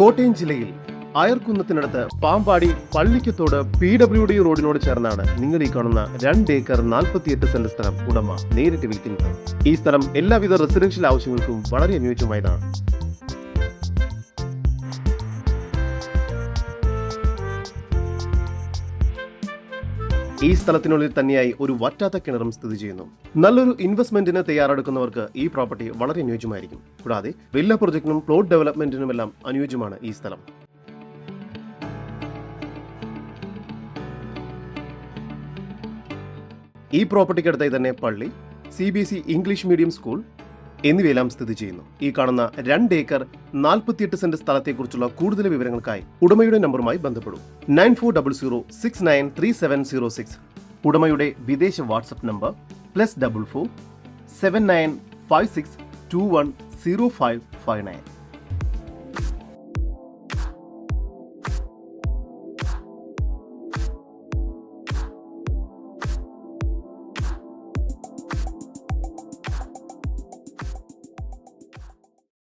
കോട്ടയം ജില്ലയിൽ അയർക്കുന്നത്തിനടുത്ത് പാമ്പാടി പള്ളിക്കത്തോട് PWD റോഡിനോട് ചേർന്നാണ് നിങ്ങൾ ഈ കാണുന്ന 2 ഏക്കർ 48 സെന്റ് സ്ഥലം ഉടമ നേരിട്ട് വിൽക്കുന്നത്. ഈ സ്ഥലം എല്ലാവിധ റെസിഡൻഷ്യൽ ആവശ്യങ്ങൾക്കും വളരെ അനുയോജ്യമായതാണ്. ഈ സ്ഥലത്തിനുള്ളിൽ തന്നെയായി ഒരു വറ്റാത്ത കിണറും സ്ഥിതി ചെയ്യുന്നു. നല്ലൊരു ഇൻവെസ്റ്റ്മെന്റിന് തയ്യാറെടുക്കുന്നവർക്ക് ഈ പ്രോപ്പർട്ടി വളരെ അനുയോജ്യമായിരിക്കും. കൂടാതെ വില്ല പ്രൊജക്ടിനും പ്ലോട്ട് ഡെവലപ്മെന്റിനുമെല്ലാം അനുയോജ്യമാണ് ഈ സ്ഥലം. ഈ പ്രോപ്പർട്ടിക്കടുത്തായി തന്നെ പള്ളി, CBSE ഇംഗ്ലീഷ് മീഡിയം സ്കൂൾ എന്നിവയെല്ലാം സ്ഥിതി ചെയ്യുന്നു. ഈ കാണുന്ന 2 ഏക്കർ 48 സെന്റ് സ്ഥലത്തെക്കുറിച്ചുള്ള കൂടുതൽ വിവരങ്ങൾക്കായി ഉടമയുടെ നമ്പറുമായി ബന്ധപ്പെടൂ. 9400693706. ഉടമയുടെ വിദേശ വാട്സ്ആപ്പ് നമ്പർ +44 7956210559.